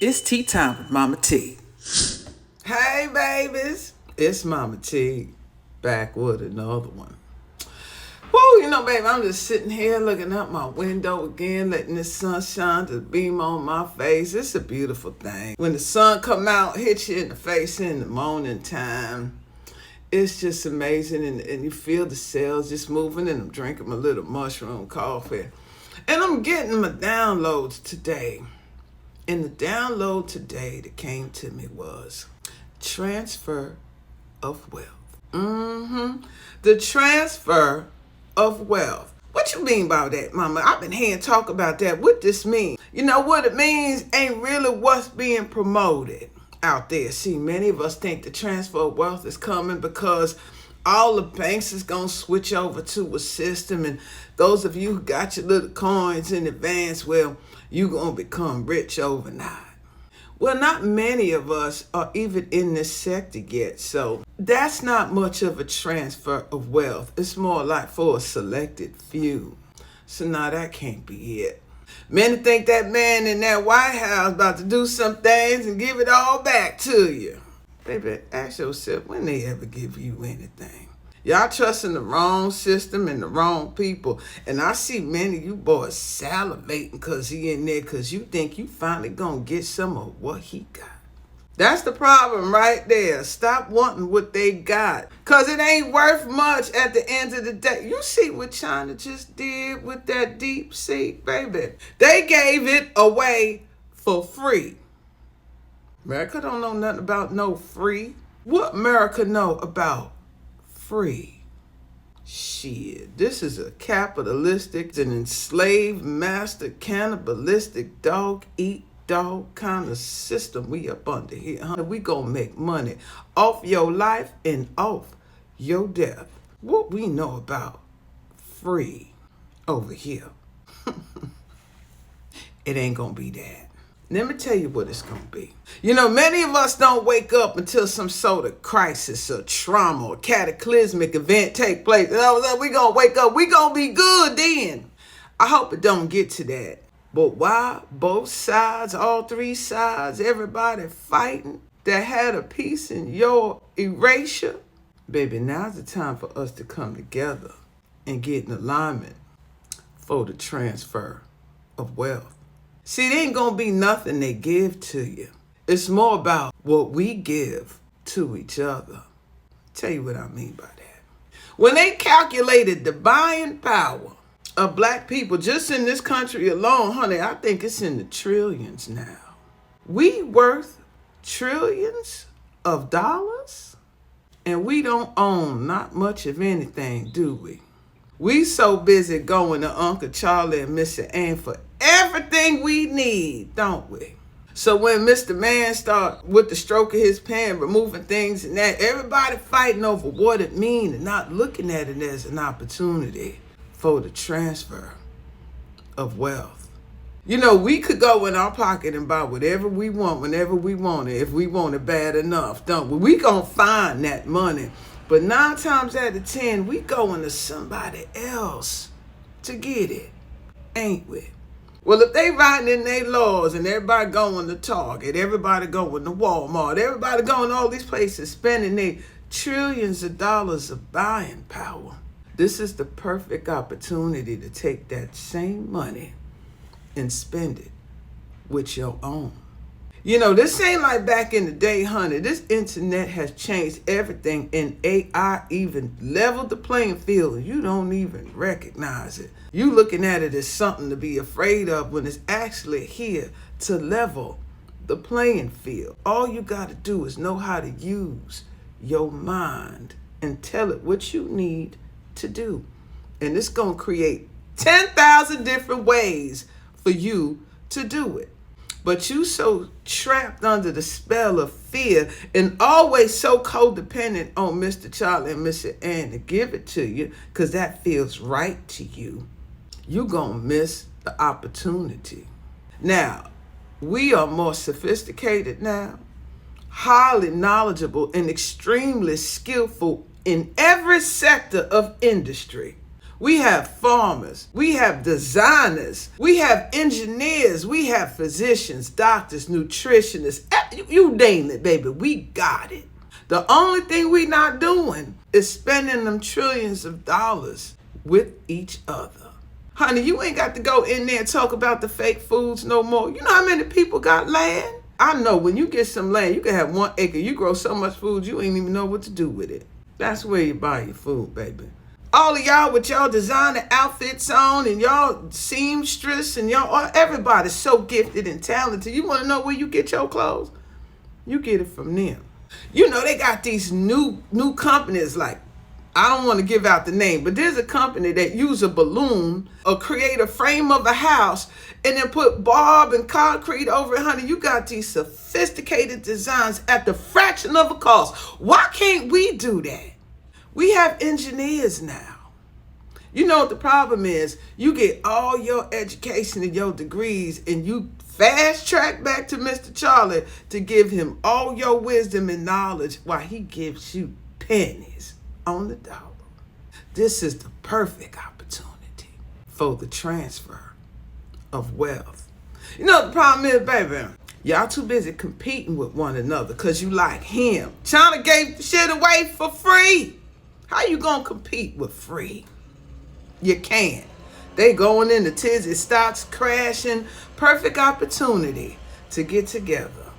It's tea time with MahMah Tea. Hey babies, it's MahMah Tea, back with another one. Woo, baby, I'm just sitting here looking out my window again, letting the sunshine to beam on my face. It's a beautiful thing. When the sun come out, hit you in the face in the morning time, it's just amazing, and you feel the cells just moving, and I'm drinking my little mushroom coffee. And I'm getting my downloads today. And the download today that came to me was transfer of wealth. The transfer of wealth. What you mean by that, Mama? I've been hearing talk about that. What this mean? You know what it means ain't really what's being promoted out there. See, many of us think the transfer of wealth is coming because all the banks is going to switch over to a system. And those of you who got your little coins in advance, well, you're going to become rich overnight. Well, not many of us are even in this sector yet. So that's not much of a transfer of wealth. It's more like for a selected few. So now that can't be it. Many think that man in that White House about to do some things and give it all back to you. Baby, ask yourself, when they ever give you anything? Y'all trusting the wrong system and the wrong people. And I see many of you boys salivating because he in there because you think you finally going to get some of what he got. That's the problem right there. Stop wanting what they got because it ain't worth much at the end of the day. You see what China just did with that deep sea, baby. They gave it away for free. America don't know nothing about no free. What America know about free? Shit, this is a capitalistic, an enslaved, master, cannibalistic, dog eat dog kind of system we up under here. We gonna make money off your life and off your death. What we know about free over here, it ain't gonna be that. Let me tell you what it's going to be. Many of us don't wake up until some sort of crisis or trauma or cataclysmic event take place. And all of a sudden, we going to wake up. We going to be good then. I hope it don't get to that. But why both sides, all three sides, everybody fighting that had a piece in your erasure? Baby, now's the time for us to come together and get in alignment for the transfer of wealth. See, there ain't gonna be nothing they give to you. It's more about what we give to each other. Tell you what I mean by that. When they calculated the buying power of black people just in this country alone, honey, I think it's in the trillions now. We worth trillions of dollars, and we don't own not much of anything, do we? We so busy going to Uncle Charlie and Mr. Ann for everything we need, don't we? So when Mr. Man start with the stroke of his pen, removing things and that, everybody fighting over what it means and not looking at it as an opportunity for the transfer of wealth. We could go in our pocket and buy whatever we want, whenever we want it, if we want it bad enough, don't we? We gonna find that money. But 9 times out of 10, we going to somebody else to get it, ain't we? Well, if they writing in their laws and everybody going to Target, everybody going to Walmart, everybody going to all these places spending their trillions of dollars of buying power, this is the perfect opportunity to take that same money and spend it with your own. This ain't like back in the day, honey. This internet has changed everything, and AI even leveled the playing field, and you don't even recognize it. You looking at it as something to be afraid of when it's actually here to level the playing field. All you got to do is know how to use your mind and tell it what you need to do. And it's going to create 10,000 different ways for you to do it. But you so trapped under the spell of fear and always so codependent on Mr. Charlie and Mr. Ann to give it to you because that feels right to you. You're going to miss the opportunity. Now, we are more sophisticated now, highly knowledgeable and extremely skillful in every sector of industry. We have farmers, we have designers, we have engineers, we have physicians, doctors, nutritionists, you name it, baby, we got it. The only thing we not doing is spending them trillions of dollars with each other. Honey, you ain't got to go in there and talk about the fake foods no more. You know how many people got land? I know when you get some land, you can have 1 acre, you grow so much food, you ain't even know what to do with it. That's where you buy your food, baby. All of y'all with y'all designer outfits on and y'all seamstress and y'all, everybody's so gifted and talented. You want to know where you get your clothes? You get it from them. You know, they got these new companies like, I don't want to give out the name, but there's a company that use a balloon or create a frame of a house and then put barb and concrete over it. Honey, you got these sophisticated designs at the fraction of a cost. Why can't we do that? We have engineers now. You know what the problem is? You get all your education and your degrees and you fast track back to Mr. Charlie to give him all your wisdom and knowledge while he gives you pennies on the dollar. This is the perfect opportunity for the transfer of wealth. You know what the problem is, baby? Y'all too busy competing with one another because you like him. China gave the shit away for free. How you gonna compete with free? You can't. They going into tizzy stocks crashing. Perfect opportunity to get together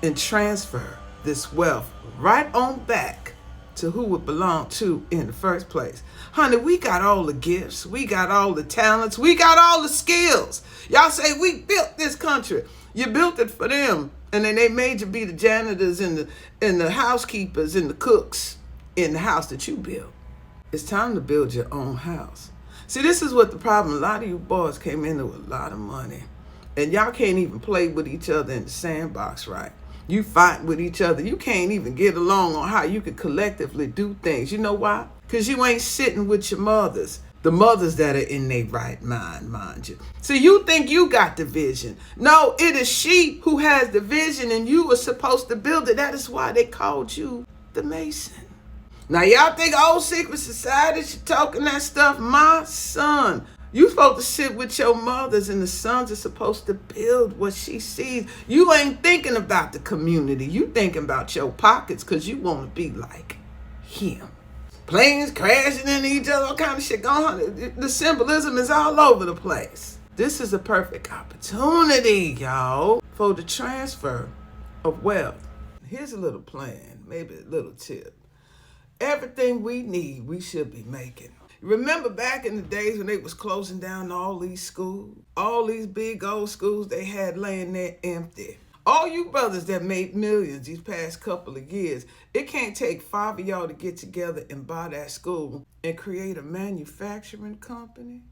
and transfer this wealth right on back to who it belonged to in the first place. Honey, we got all the gifts. We got all the talents. We got all the skills. Y'all say we built this country. You built it for them. And then they made you be the janitors and the housekeepers and the cooks in the house that you built. It's time to build your own house. See, this is what the problem. A lot of you boys came into a lot of money. And y'all can't even play with each other in the sandbox, right? You fight with each other. You can't even get along on how you can collectively do things. You know why? Because you ain't sitting with your mothers. The mothers that are in their right mind you. So you think you got the vision. No, it is she who has the vision and you are supposed to build it. That is why they called you the Mason. Now, y'all think old secret society should talking that stuff? My son, you supposed to sit with your mothers and the sons are supposed to build what she sees. You ain't thinking about the community. You thinking about your pockets because you want to be like him. Planes crashing into each other, all kind of shit going on. The symbolism is all over the place. This is a perfect opportunity, y'all, for the transfer of wealth. Here's a little plan, maybe a little tip. Everything we need, we should be making. Remember back in the days when they was closing down all these schools? All these big old schools they had laying there empty. All you brothers that made millions these past couple of years, it can't take 5 of y'all to get together and buy that school and create a manufacturing company.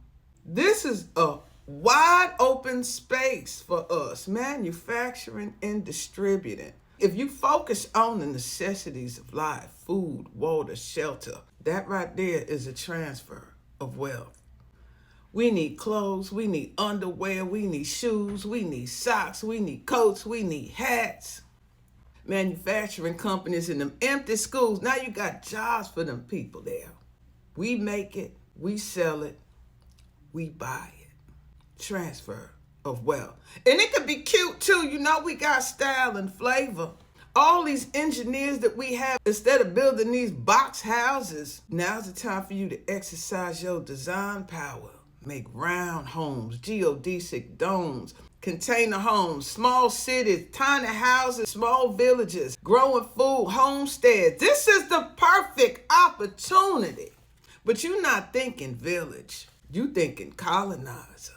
This is a wide open space for us, manufacturing and distributing. If you focus on the necessities of life, food, water, shelter, that right there is a transfer of wealth. We need clothes, we need underwear, we need shoes, we need socks, we need coats, we need hats. Manufacturing companies in them empty schools, now you got jobs for them people there. We make it, we sell it, we buy it. Transfer of wealth. And it could be cute too. You know, we got style and flavor. All these engineers that we have, instead of building these box houses, now's the time for you to exercise your design power. Make round homes, geodesic domes, container homes, small cities, tiny houses, small villages, growing food, homesteads. This is the perfect opportunity. But you're not thinking village. You thinking colonizer.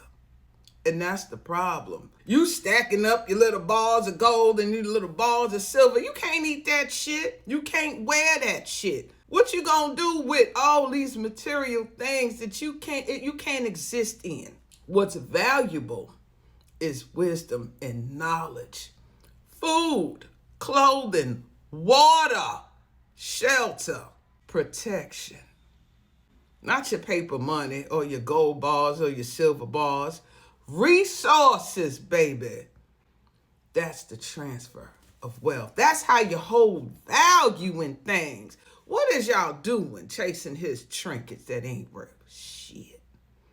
And that's the problem. You stacking up your little balls of gold and your little balls of silver. You can't eat that shit. You can't wear that shit. What you gonna do with all these material things that you can't exist in? What's valuable is wisdom and knowledge. Food, clothing, water, shelter, protection. Not your paper money or your gold bars or your silver bars. Resources, baby. That's the transfer of wealth. That's how you hold value. valuing things. What is y'all doing chasing his trinkets that ain't worth shit?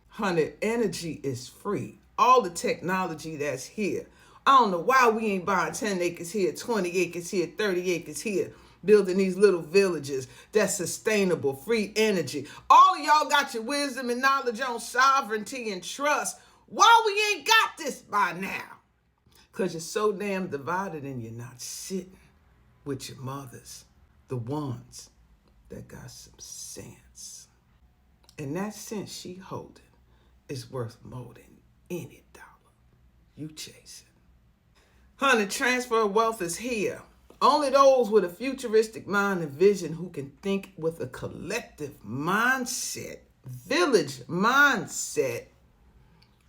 Honey, energy is free. All the technology that's here. I don't know why we ain't buying 10 acres here, 20 acres here, 30 acres here, building these little villages that's sustainable, free energy. All of y'all got your wisdom and knowledge on sovereignty and trust. Why we ain't got this by now? Because you're so damn divided and you're not sitting with your mothers, the ones that got some sense. And that sense she holding is worth more than any dollar you chasing. Honey, transfer of wealth is here. Only those with a futuristic mind and vision who can think with a collective mindset, village mindset,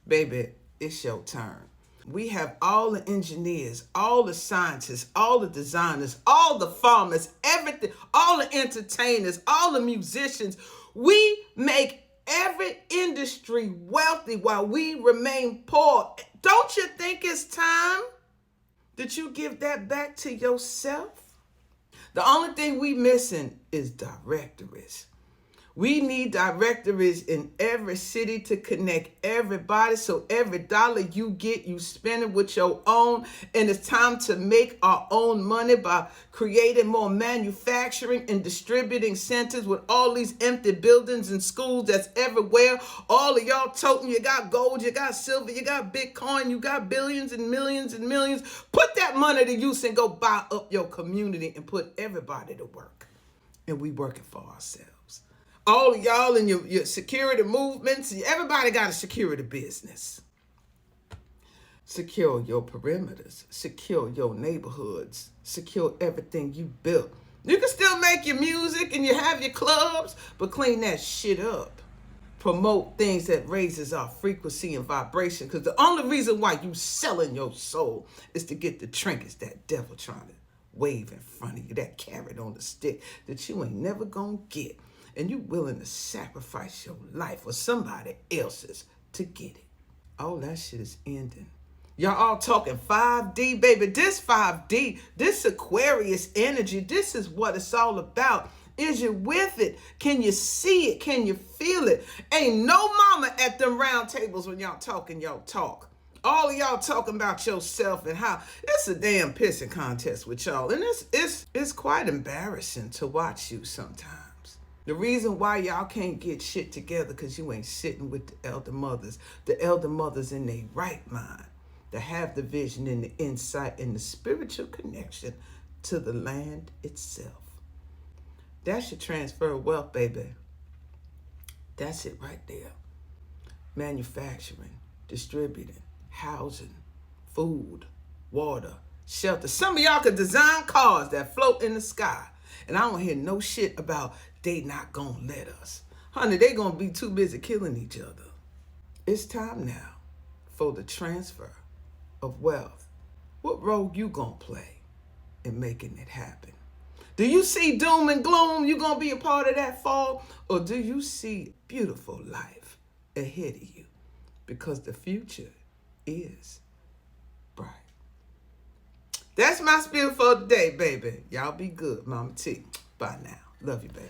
baby, it's your turn. We have all the engineers, all the scientists, all the designers, all the farmers, everything, all the entertainers, all the musicians. We make every industry wealthy while we remain poor. Don't you think it's time that you give that back to yourself? The only thing we missing is directories. We need directories in every city to connect everybody, so every dollar you get, you spend it with your own. And it's time to make our own money by creating more manufacturing and distributing centers with all these empty buildings and schools that's everywhere. All of y'all toting, you got gold, you got silver, you got Bitcoin, you got billions and millions and millions. Put that money to use and go buy up your community and put everybody to work. And we working for ourselves. All of y'all in your security movements, everybody got a security business. Secure your perimeters, secure your neighborhoods, secure everything you built. You can still make your music and you have your clubs, but clean that shit up. Promote things that raises our frequency and vibration, because the only reason why you selling your soul is to get the trinkets that devil trying to wave in front of you, that carrot on the stick that you ain't never gonna get. And you willing to sacrifice your life for somebody else's to get it. All that shit is ending. Y'all all talking 5D, baby. This 5D, this Aquarius energy, this is what it's all about. Is you with it? Can you see it? Can you feel it? Ain't no mama at them round tables when y'all talking y'all talk. All of y'all talking about yourself and how it's a damn pissing contest with y'all. And it's quite embarrassing to watch you sometimes. The reason why y'all can't get shit together because you ain't sitting with the elder mothers in their right mind, that have the vision and the insight and the spiritual connection to the land itself. That's your transfer of wealth, baby. That's it right there. Manufacturing, distributing, housing, food, water, shelter. Some of y'all could design cars that float in the sky. And I don't hear no shit about they not gonna let us. Honey, they gonna be too busy killing each other. It's time now for the transfer of wealth. What role you gonna play in making it happen? Do you see doom and gloom? You gonna be a part of that fall? Or do you see beautiful life ahead of you? Because the future is bright. That's my spiel for today, baby. Y'all be good, MahMah Tea. Bye now. Love you, baby.